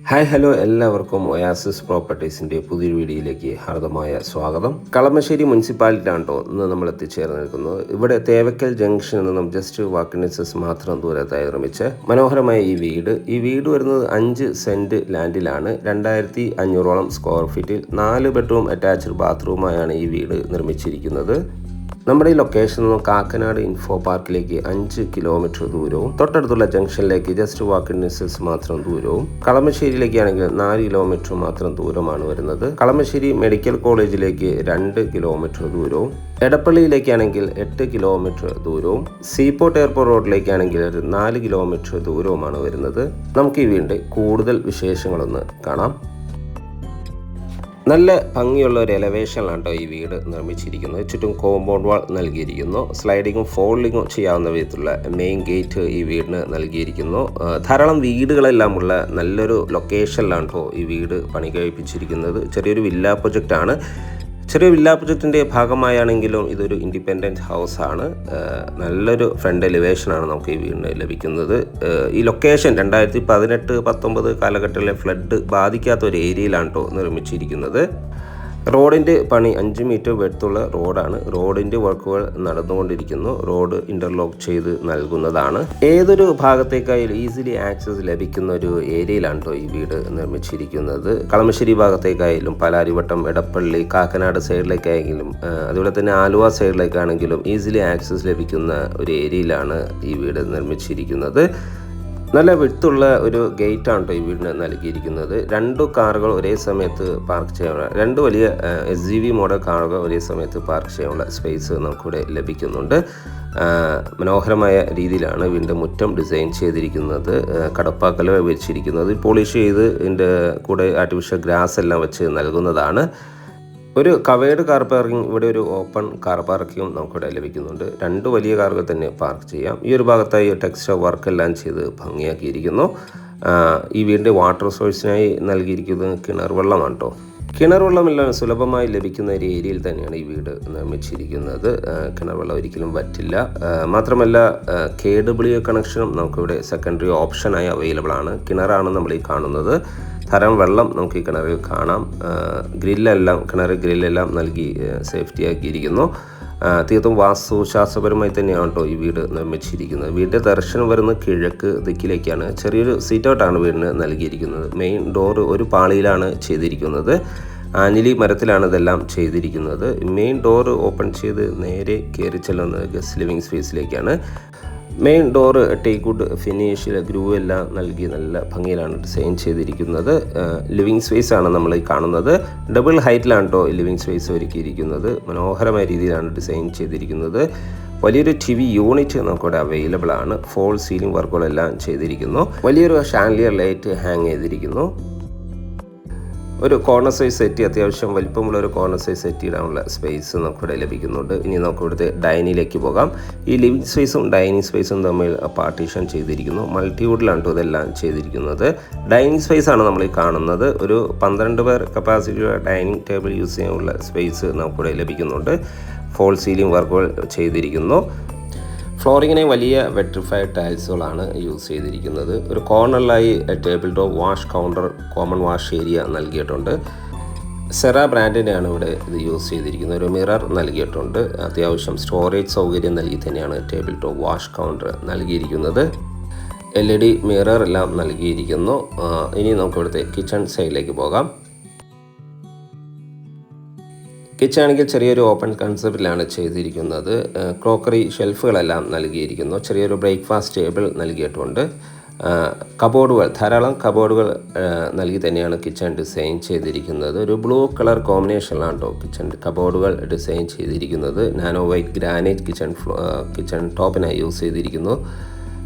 Hi hello എല്ലാവർക്കും oasis പ്രോപ്പർട്ടീസിൻ്റെ പുതിയൊരു വീഡിയോയിലേക്ക് ഹാർദമായ സ്വാഗതം. കളമശ്ശേരി മുനിസിപ്പാലിറ്റിയാണ് കേട്ടോ ഇന്ന് നമ്മൾ എത്തിച്ചേർന്ന് നിൽക്കുന്നത്. ഇവിടെ തേവക്കൽ ജംഗ്ഷനിൽ നിന്നും ജസ്റ്റ് വാക്കിംഗ് ഡിസ്റ്റൻസ് മാത്രം ദൂരത്തായി നിർമ്മിച്ച മനോഹരമായ ഈ വീട് വരുന്നത് 5 സെൻറ്റ് ലാൻഡിലാണ്. 2500 സ്ക്വയർ ഫീറ്റിൽ 4 ബെഡ്റൂം അറ്റാച്ച്ഡ് ബാത്റൂമായാണ് ഈ വീട് നിർമ്മിച്ചിരിക്കുന്നത്. നമ്മുടെ ഈ ലൊക്കേഷനിൽ നിന്നും കാക്കനാട് ഇൻഫോ പാർക്കിലേക്ക് 5 കിലോമീറ്റർ ദൂരവും തൊട്ടടുത്തുള്ള ജംഗ്ഷനിലേക്ക് ജസ്റ്റ് വാക്കിംഗ് ഡിസ്റ്റൻസ് മാത്രം ദൂരവും, കളമശ്ശേരിയിലേക്കാണെങ്കിൽ 4 കിലോമീറ്റർ മാത്രം ദൂരമാണ് വരുന്നത്. കളമശ്ശേരി മെഡിക്കൽ കോളേജിലേക്ക് 2 കിലോമീറ്റർ ദൂരവും, എടപ്പള്ളിയിലേക്കാണെങ്കിൽ 8 കിലോമീറ്റർ ദൂരവും, സീപോർട്ട് എയർപോർട്ട് റോഡിലേക്കാണെങ്കിൽ 4 കിലോമീറ്റർ ദൂരവുമാണ് വരുന്നത്. നമുക്ക് ഈ വീടിൻ്റെ കൂടുതൽ വിശേഷങ്ങളൊന്ന് കാണാം. നല്ല ഭംഗിയുള്ള ഒരു എലവേഷനിലാണ് കേട്ടോ ഈ വീട് നിർമ്മിച്ചിരിക്കുന്നത്. ചുറ്റും കോമ്പൗണ്ട് വാൾ നൽകിയിരിക്കുന്നു. സ്ലൈഡിങ്ങും ഫോൾഡിങ്ങും ചെയ്യാവുന്ന വിധത്തിലുള്ള മെയിൻ ഗേറ്റ് ഈ വീടിന് നൽകിയിരിക്കുന്നു. ധാരാളം വീടുകളെല്ലാം ഉള്ള നല്ലൊരു ലൊക്കേഷനിലാണ് കേട്ടോ ഈ വീട് പണി കഴിപ്പിച്ചിരിക്കുന്നത്. ചെറിയൊരു വില്ല പ്രൊജക്റ്റാണ്. പ്രൊജക്റ്റിൻ്റെ ഭാഗമായാണെങ്കിലും ഇതൊരു ഇൻഡിപെൻഡൻറ്റ് ഹൗസാണ്. നല്ലൊരു ഫ്രണ്ട് എലിവേഷനാണ് നമുക്ക് ഈ വീടിന് ലഭിക്കുന്നത്. ഈ ലൊക്കേഷൻ 2018-19 കാലഘട്ടത്തിലെ ഫ്ലഡ് ബാധിക്കാത്ത ഒരു ഏരിയയിലാണ് കേട്ടോ നിർമ്മിച്ചിരിക്കുന്നത്. റോഡിൻ്റെ പണി 5 മീറ്റർ വെടുത്തുള്ള റോഡാണ്. റോഡിൻ്റെ വർക്കുകൾ നടന്നുകൊണ്ടിരിക്കുന്നു. റോഡ് ഇൻ്റർലോക്ക് ചെയ്ത് നൽകുന്നതാണ്. ഏതൊരു ഭാഗത്തേക്കായാലും ഈസിലി ആക്സസ് ലഭിക്കുന്ന ഒരു ഏരിയയിലാണ് കേട്ടോ ഈ വീട് നിർമ്മിച്ചിരിക്കുന്നത്. കളമശ്ശേരി ഭാഗത്തേക്കായാലും പാലാരിവട്ടം, എടപ്പള്ളി, കാക്കനാട് സൈഡിലേക്കായെങ്കിലും അതുപോലെ തന്നെ ആലുവ സൈഡിലേക്കാണെങ്കിലും ഈസിലി ആക്സസ് ലഭിക്കുന്ന ഒരു ഏരിയയിലാണ് ഈ വീട് നിർമ്മിച്ചിരിക്കുന്നത്. നല്ല വിട്ടുള്ള ഒരു ഗേറ്റാണ് കേട്ടോ ഈ വീടിന് നൽകിയിരിക്കുന്നത്. 2 കാറുകൾ ഒരേ സമയത്ത് പാർക്ക് ചെയ്യാനുള്ള 2 വലിയ SUV മോഡൽ കാറുകൾ ഒരേ സമയത്ത് പാർക്ക് ചെയ്യാനുള്ള സ്പേസ് നമുക്കിവിടെ ലഭിക്കുന്നുണ്ട്. മനോഹരമായ രീതിയിലാണ് വീടിൻ്റെ മുറ്റം ഡിസൈൻ ചെയ്തിരിക്കുന്നത്. കടപ്പാക്കൽ വെച്ചിരിക്കുന്നത് പോളിഷ് ചെയ്ത് ഇതിൻ്റെ കൂടെ ആർട്ടിഫിഷ്യൽ ഗ്രാസ് എല്ലാം വെച്ച് നൽകുന്നതാണ്. ഒരു കവേർഡ് കാർ പാർക്കിംഗ്, ഇവിടെ ഒരു ഓപ്പൺ കാർ പാർക്കിങ്ങും നമുക്കിവിടെ ലഭിക്കുന്നുണ്ട്. 2 വലിയ കാറുകൾ തന്നെ പാർക്ക് ചെയ്യാം. ഈ ഒരു ഭാഗത്തായി ടെക്സ്ചർ വർക്കെല്ലാം ചെയ്ത് ഭംഗിയാക്കിയിരിക്കുന്നു. ഈ വീടിൻ്റെ വാട്ടർ സോഴ്സിനായി നൽകിയിരിക്കുന്നത് കിണർ വെള്ളമാണ് കേട്ടോ. കിണർ വെള്ളമെല്ലാം സുലഭമായി ലഭിക്കുന്ന ഒരു ഏരിയയിൽ തന്നെയാണ് ഈ വീട് നിർമ്മിച്ചിരിക്കുന്നത്. കിണർ വെള്ളം ഒരിക്കലും വറ്റില്ല. മാത്രമല്ല KW കണക്ഷനും നമുക്കിവിടെ സെക്കൻഡറി ഓപ്ഷനായി അവൈലബിൾ ആണ്. കിണറാണ് നമ്മൾ ഈ കാണുന്നത്. ധാരാളം വെള്ളം നമുക്ക് ഈ കിണറിൽ കാണാം. കിണർ ഗ്രില്ലെല്ലാം നൽകി സേഫ്റ്റി ആക്കിയിരിക്കുന്നു. തീർത്തും വാസ്തുശാസ്ത്രപരമായി തന്നെയാണ് കേട്ടോ ഈ വീട് നിർമ്മിച്ചിരിക്കുന്നത്. വീടിൻ്റെ ദർശനം വരുന്ന കിഴക്ക് ദിക്കിലേക്കാണ്. ചെറിയൊരു സീറ്റ് ഔട്ടാണ് വീടിന് നൽകിയിരിക്കുന്നത്. മെയിൻ ഡോറ് ഒരു പാളിയിലാണ് ചെയ്തിരിക്കുന്നത്. ആഞ്ഞിലി മരത്തിലാണ് ഇതെല്ലാം ചെയ്തിരിക്കുന്നത്. മെയിൻ ഡോറ് ഓപ്പൺ ചെയ്ത് നേരെ കയറി ചെല്ലുന്നത് ഗസ്റ്റ് ലിവിങ് സ്പേസിലേക്കാണ്. മെയിൻ ഡോറ് ടേക്ക്വുഡ് ഫിനിഷിൽ ഗ്രൂ എല്ലാം നൽകി നല്ല ഭംഗിയിലാണ് ഡിസൈൻ ചെയ്തിരിക്കുന്നത്. ലിവിങ് സ്പേസ് ആണ് നമ്മൾ ഈ കാണുന്നത്. ഡബിൾ ഹൈറ്റിലാണ് കേട്ടോ ലിവിങ് സ്പേസ് ഒരുക്കിയിരിക്കുന്നത്. മനോഹരമായ രീതിയിലാണ് ഡിസൈൻ ചെയ്തിരിക്കുന്നത്. വലിയൊരു TV യൂണിറ്റ് നമുക്കിവിടെ അവൈലബിൾ ആണ്. ഫോൾ സീലിംഗ് വർക്കുകളെല്ലാം ചെയ്തിരിക്കുന്നു. വലിയൊരു ഷാൻലിയർ ലൈറ്റ് ഹാങ് ചെയ്തിരിക്കുന്നു. ഒരു കോർണർ സൈസ് സെറ്റി, അത്യാവശ്യം വലിപ്പമുള്ള ഒരു കോർണർ സൈസ് സെറ്റ് ഇടാനുള്ള സ്പേസ് നമുക്കിവിടെ ലഭിക്കുന്നുണ്ട്. ഇനി നമുക്ക് ഇവിടുത്തെ ഡൈനിങ്ങിലേക്ക് പോകാം. ഈ ലിവിങ് സ്പേസും ഡൈനിങ് സ്പേസും തമ്മിൽ പാർട്ടീഷൻ ചെയ്തിരിക്കുന്നു. മൾട്ടിവുഡിലാണ് ഇതെല്ലാം ചെയ്തിരിക്കുന്നത്. ഡൈനിങ് സ്പേസ് ആണ് നമ്മൾ ഈ കാണുന്നത്. ഒരു 12 പേർ കപ്പാസിറ്റിയുള്ള ഡൈനിങ് ടേബിൾ യൂസ് ചെയ്യാനുള്ള സ്പേസ് നമുക്കിവിടെ ലഭിക്കുന്നുണ്ട്. ഫോൾ സീലിംഗ് വർക്കുകൾ ചെയ്തിരിക്കുന്നു. ഫ്ലോറിങ്ങിനെ വലിയ വെട്രിഫൈഡ് ടൈൽസുകളാണ് യൂസ് ചെയ്തിരിക്കുന്നത്. ഒരു കോർണറിലായി table top wash counter, common wash area നൽകിയിട്ടുണ്ട്. സെറ ബ്രാൻഡിൻ്റെയാണ് ഇവിടെ ഇത് യൂസ് ചെയ്തിരിക്കുന്നത്. ഒരു മിറർ നൽകിയിട്ടുണ്ട്. അത്യാവശ്യം സ്റ്റോറേജ് സൗകര്യം നൽകി തന്നെയാണ് ടേബിൾ ടോപ്പ് വാഷ് കൗണ്ടർ നൽകിയിരിക്കുന്നത്. LED മിറർ എല്ലാം നൽകിയിരിക്കുന്നു. ഇനി നമുക്ക് ഇവിടുത്തെ കിച്ചൺ സൈഡിലേക്ക് പോകാം. കിച്ചണാണെങ്കിൽ ചെറിയൊരു ഓപ്പൺ കൺസെപ്റ്റിലാണ് ചെയ്തിരിക്കുന്നത്. ക്രോക്കറി ഷെൽഫുകളെല്ലാം നൽകിയിരിക്കുന്നു. ചെറിയൊരു ബ്രേക്ക്ഫാസ്റ്റ് ടേബിൾ നൽകിയിട്ടുണ്ട്. ധാരാളം കബോർഡുകൾ നൽകി തന്നെയാണ് കിച്ചൺ ഡിസൈൻ ചെയ്തിരിക്കുന്നത്. ഒരു ബ്ലൂ കളർ കോമ്പിനേഷനിലാണ് കേട്ടോ കിച്ചൺ കബോർഡുകൾ ഡിസൈൻ ചെയ്തിരിക്കുന്നത്. നാനോ വൈറ്റ് ഗ്രാനൈറ്റ് കിച്ചൺ ടോപ്പിനായി യൂസ് ചെയ്തിരിക്കുന്നു.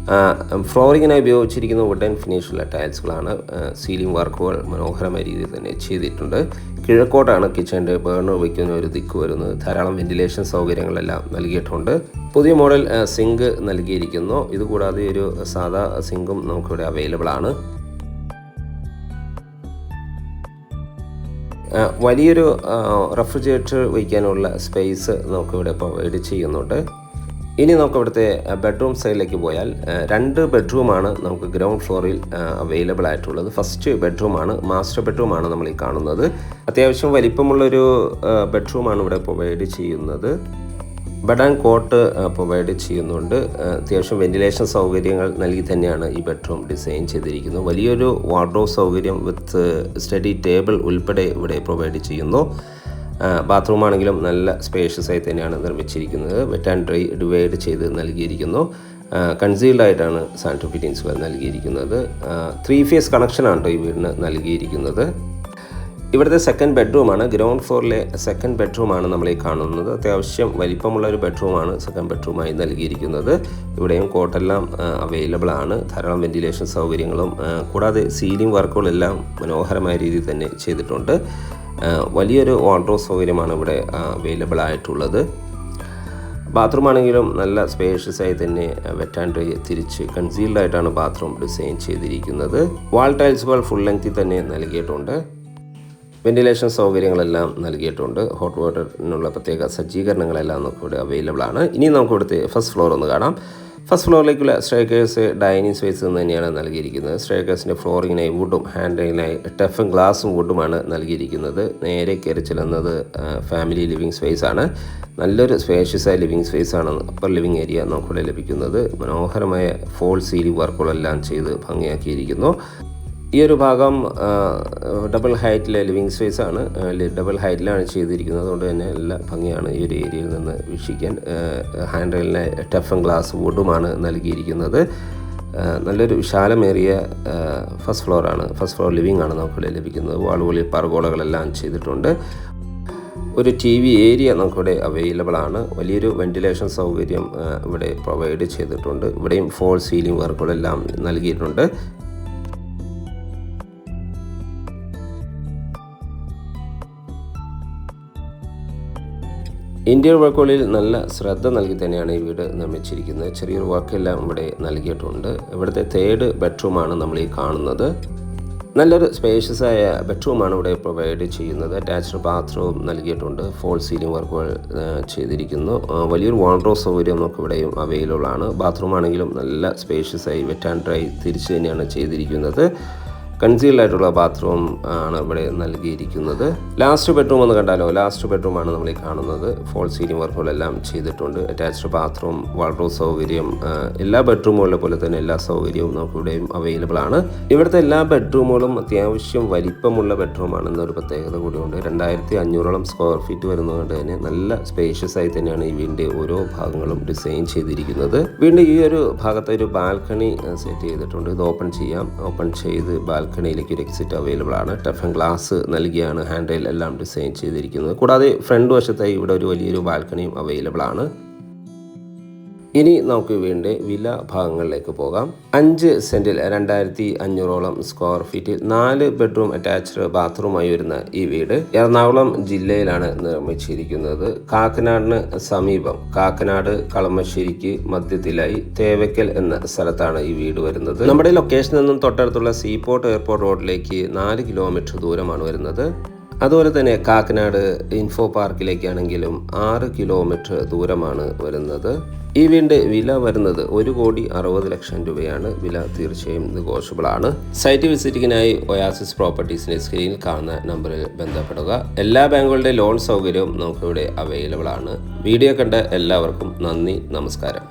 ഫ്ലോറിങ്ങിനായി ഉപയോഗിച്ചിരിക്കുന്ന വുഡൻ ഫിനിഷുള്ള ടൈൽസുകളാണ്. സീലിംഗ് വർക്കുകൾ മനോഹരമായ രീതിയിൽ തന്നെ ചെയ്തിട്ടുണ്ട്. കിഴക്കോട്ടാണ് കിച്ചൻ്റെ ബേർണർ വയ്ക്കുന്ന ഒരു ദിക്ക് വരുന്നത്. ധാരാളം വെന്റിലേഷൻ സൗകര്യങ്ങളെല്ലാം നൽകിയിട്ടുണ്ട്. പുതിയ മോഡൽ സിങ്ക് നൽകിയിരിക്കുന്നു. ഇതുകൂടാതെ ഒരു സാധാ സിങ്കും നമുക്കിവിടെ അവൈലബിൾ ആണ്. വലിയൊരു റെഫ്രിജറേറ്റർ വയ്ക്കാനുള്ള സ്പേസ് നമുക്കിവിടെ പ്രൊവൈഡ് ചെയ്യുന്നുണ്ട്. ഇനി നമുക്ക് ഇവിടുത്തെ ബെഡ്റൂം സൈഡിലേക്ക് പോയാൽ 2 ബെഡ്റൂമാണ് നമുക്ക് ഗ്രൗണ്ട് ഫ്ലോറിൽ അവൈലബിൾ ആയിട്ടുള്ളത്. ഫസ്റ്റ് ബെഡ്റൂമാണ്, മാസ്റ്റർ ബെഡ്റൂമാണ് നമ്മൾ ഈ കാണുന്നത്. അത്യാവശ്യം വലിപ്പമുള്ളൊരു ബെഡ്റൂമാണ് ഇവിടെ പ്രൊവൈഡ് ചെയ്യുന്നത്. ബെഡ് ആൻഡ് കോട്ട് പ്രൊവൈഡ് ചെയ്യുന്നുണ്ട്. അത്യാവശ്യം വെന്റിലേഷൻ സൗകര്യങ്ങൾ നൽകി തന്നെയാണ് ഈ ബെഡ്റൂം ഡിസൈൻ ചെയ്തിരിക്കുന്നത്. വലിയൊരു വാർഡ്രോബ് സൗകര്യം വിത്ത് സ്റ്റഡി ടേബിൾ ഉൾപ്പെടെ ഇവിടെ പ്രൊവൈഡ് ചെയ്യുന്നു. ബാത്റൂം ആണെങ്കിലും നല്ല സ്പേഷ്യസ് ആയി തന്നെയാണ് നിർമ്മിച്ചിരിക്കുന്നത്. വെറ്റ് ആൻഡ് ഡ്രൈ ഡിവൈഡ് ചെയ്ത് നൽകിയിരിക്കുന്നു. കൺസീൽഡ് ആയിട്ടാണ് സാനിറ്ററി ഫിറ്റിംഗ്സുകൾ നൽകിയിരിക്കുന്നത്. 3 ഫേസ് കണക്ഷനാണ് കേട്ടോ ഈ വീടിന് നൽകിയിരിക്കുന്നത്. ഇവിടുത്തെ സെക്കൻഡ് ബെഡ്റൂമാണ്, ഗ്രൗണ്ട് ഫ്ലോറിലെ സെക്കൻഡ് ബെഡ്റൂമാണ് നമ്മൾ ഈ കാണുന്നത്. അത്യാവശ്യം വലിപ്പമുള്ള ഒരു ബെഡ്റൂമാണ് സെക്കൻഡ് ബെഡ്റൂമായി നൽകിയിരിക്കുന്നത്. ഇവിടെയും കോട്ടെല്ലാം അവൈലബിൾ ആണ്. ധാരാളം വെന്റിലേഷൻ സൗകര്യങ്ങളും കൂടാതെ സീലിംഗ് വർക്കുകളെല്ലാം മനോഹരമായ രീതിയിൽ തന്നെ ചെയ്തിട്ടുണ്ട്. വലിയൊരു വാർഡ്രോബ് സൗകര്യമാണ് ഇവിടെ അവൈലബിൾ ആയിട്ടുള്ളത്. ബാത്റൂം ആണെങ്കിലും നല്ല സ്പേഷ്യസ് ആയി തന്നെ വെറ്റ് ആൻഡ് ഡ്രൈ തിരിച്ച് കൺസീൽഡ് ആയിട്ടാണ് ബാത്റൂം ഡിസൈൻ ചെയ്തിരിക്കുന്നത്. വാൾ ടൈൽസുകൾ ഫുൾ ലെങ്ത്തിൽ തന്നെ നൽകിയിട്ടുണ്ട്. വെന്റിലേഷൻ സൗകര്യങ്ങളെല്ലാം നൽകിയിട്ടുണ്ട്. ഹോട്ട് വാട്ടറിനുള്ള പ്രത്യേക സജ്ജീകരണങ്ങളെല്ലാം നമുക്ക് ഇവിടെ അവൈലബിൾ ആണ്. ഇനി നമുക്ക് ഇവിടുത്തെ ഫസ്റ്റ് ഫ്ലോർ ഒന്ന് കാണാം. ഫസ്റ്റ് ഫ്ലോറിലേക്കുള്ള സ്റ്റെയർകേസ് ഡൈനിങ് സ്പേസ് തന്നെയാണ് നൽകിയിരിക്കുന്നത്. സ്റ്റെയർകേസിൻ്റെ ഫ്ലോറിങ്ങിനായി വുഡും ഹാൻഡിലിനായി ടഫും ഗ്ലാസും വുഡുമാണ് നൽകിയിരിക്കുന്നത്. നേരെ കയറി ചെല്ലുന്നത് ഫാമിലി ലിവിങ് സ്പേസ് ആണ്. നല്ലൊരു സ്പേഷ്യസായ ലിവിങ് സ്പേസ് ആണ് അപ്പർ ലിവിങ് ഏരിയ നമുക്കിവിടെ ലഭിക്കുന്നത്. മനോഹരമായ ഫോൾ സീലിംഗ് വർക്കുകളെല്ലാം ചെയ്ത് ഭംഗിയാക്കിയിരിക്കുന്നു. ഈ ഒരു ഭാഗം ഡബിൾ ഹൈറ്റിലെ ലിവിങ് സ്പേസ് ആണ്. ഡബിൾ ഹൈറ്റിലാണ് ചെയ്തിരിക്കുന്നത്. അതുകൊണ്ട് തന്നെ എല്ലാ ഭംഗിയാണ് ഈ ഒരു ഏരിയയിൽ നിന്ന് വീക്ഷിക്കാൻ. ഹാൻഡ് റെയിലിനെ ടഫൻ ഗ്ലാസ് വുഡുമാണ് നൽകിയിരിക്കുന്നത്. നല്ലൊരു വിശാലമേറിയ ഫസ്റ്റ് ഫ്ലോറാണ്. ഫസ്റ്റ് ഫ്ലോർ ലിവിങ് ആണ് നമുക്കിവിടെ ലഭിക്കുന്നത്. വാളുകളിൽ പർഗോളകളെല്ലാം ചെയ്തിട്ടുണ്ട്. ഒരു TV ഏരിയ നമുക്കിവിടെ അവൈലബിൾ ആണ്. വലിയൊരു വെന്റിലേഷൻ സൗകര്യം ഇവിടെ പ്രൊവൈഡ് ചെയ്തിട്ടുണ്ട്. ഇവിടെയും ഫോൾ സീലിംഗ് വർക്കുകളെല്ലാം നൽകിയിട്ടുണ്ട്. ഇന്ത്യൻ വർക്കുകളിൽ നല്ല ശ്രദ്ധ നൽകി തന്നെയാണ് ഈ വീട് നിർമ്മിച്ചിരിക്കുന്നത്. ചെറിയൊരു വർക്കെല്ലാം ഇവിടെ നൽകിയിട്ടുണ്ട്. ഇവിടുത്തെ തേർഡ് ബെഡ്റൂമാണ് നമ്മൾ ഈ കാണുന്നത്. നല്ലൊരു സ്പേഷ്യസ് ആയ ബെഡ്റൂമാണ് ഇവിടെ പ്രൊവൈഡ് ചെയ്യുന്നത്. അറ്റാച്ച്ഡ് ബാത്റൂം നൽകിയിട്ടുണ്ട്. ഫോൾ സീലിംഗ് വർക്കുകൾ ചെയ്തിരിക്കുന്നു. വലിയൊരു വാർഡ്രോബ് സൗകര്യം നമുക്ക് ഇവിടെയും അവൈലബിൾ ആണ്. ബാത്റൂം ആണെങ്കിലും നല്ല സ്പേഷ്യസ് ആയി വെറ്റ് ആൻഡ് ഡ്രൈ തിരിച്ച് തന്നെയാണ് ചെയ്തിരിക്കുന്നത്. കൺസീൽഡ് ആയിട്ടുള്ള ബാത്റൂം ആണ് ഇവിടെ നൽകിയിരിക്കുന്നത്. ലാസ്റ്റ് ബെഡ്റൂം ഒന്ന് കണ്ടാലോ. ലാസ്റ്റ് ബെഡ്റൂമാണ് നമ്മൾ ഈ കാണുന്നത്. ഫോൾ സീലിംഗ് വർക്കുകളെല്ലാം ചെയ്തിട്ടുണ്ട്. അറ്റാച്ച്ഡ് ബാത്റൂം, വാർഡ്രോബ് സൗകര്യം, എല്ലാ ബെഡ്റൂമുകളെ പോലെ തന്നെ എല്ലാ സൗകര്യവും നമുക്കിവിടെയും അവൈലബിൾ ആണ്. ഇവിടുത്തെ എല്ലാ ബെഡ്റൂമുകളും അത്യാവശ്യം വലിപ്പമുള്ള ബെഡ്റൂമാണെന്നൊരു പ്രത്യേകത കൂടിയുണ്ട്. 2500 സ്ക്വയർ ഫീറ്റ് വരുന്നതുകൊണ്ട് തന്നെ നല്ല സ്പേഷ്യസ് ആയി തന്നെയാണ് ഈ വീടിൻ്റെ ഓരോ ഭാഗങ്ങളും ഡിസൈൻ ചെയ്തിരിക്കുന്നത്. വീണ്ടും ഈ ഒരു ഭാഗത്ത് ഒരു ബാൽക്കണി സെറ്റ് ചെയ്തിട്ടുണ്ട്. ഇത് ഓപ്പൺ ചെയ്യാം. ഓപ്പൺ ചെയ്ത് ബാൽക്കണിയിലേക്ക് ഒരു എക്സിറ്റ് അവൈലബിൾ ആണ്. ടഫൻ ഗ്ലാസ് നൽകിയാണ് ഹാൻഡിൽ എല്ലാം ഡിസൈൻ ചെയ്തിരിക്കുന്നത്. കൂടാതെ ഫ്രണ്ട് വശത്തായി ഇവിടെ ഒരു വലിയൊരു ബാൽക്കണിയും അവൈലബിൾ ആണ്. ഇനി നമുക്ക് വീണ്ടും വില ഭാഗങ്ങളിലേക്ക് പോകാം. 5 സെൻറ്റിൽ 2500 സ്ക്വയർ ഫീറ്റിൽ 4 ബെഡ്റൂം അറ്റാച്ച്ഡ് ബാത്റൂമായി വരുന്ന ഈ വീട് എറണാകുളം ജില്ലയിലാണ് നിർമ്മിച്ചിരിക്കുന്നത്. കാക്കനാടിന് സമീപം, കാക്കനാട് കളമശ്ശേരിക്ക് മധ്യത്തിലായി തേവയ്ക്കൽ എന്ന സ്ഥലത്താണ് ഈ വീട് വരുന്നത്. നമ്മുടെ ലൊക്കേഷനിൽ നിന്നും തൊട്ടടുത്തുള്ള സീപോർട്ട് എയർപോർട്ട് റോഡിലേക്ക് 4 കിലോമീറ്റർ ദൂരമാണ് വരുന്നത്. അതുപോലെ തന്നെ കാക്കനാട് ഇൻഫോ പാർക്കിലേക്കാണെങ്കിലും 6 കിലോമീറ്റർ ദൂരമാണ് വരുന്നത്. ഈ വീടിൻ്റെ വില വരുന്നത് 1,60,00,000 രൂപയാണ്. വില തീർച്ചയായും നെഗോഷ്യബിൾ ആണ്. സൈറ്റ് വിസിറ്റിങ്ങിനായി ഒയാസിസ് പ്രോപ്പർട്ടീസിൻ്റെ സ്ക്രീനിൽ കാണുന്ന നമ്പറിൽ ബന്ധപ്പെടുക. എല്ലാ ബാങ്കുകളുടെ ലോൺ സൗകര്യവും നമുക്കിവിടെ അവൈലബിൾ ആണ്. വീഡിയോ കണ്ട എല്ലാവർക്കും നന്ദി, നമസ്കാരം.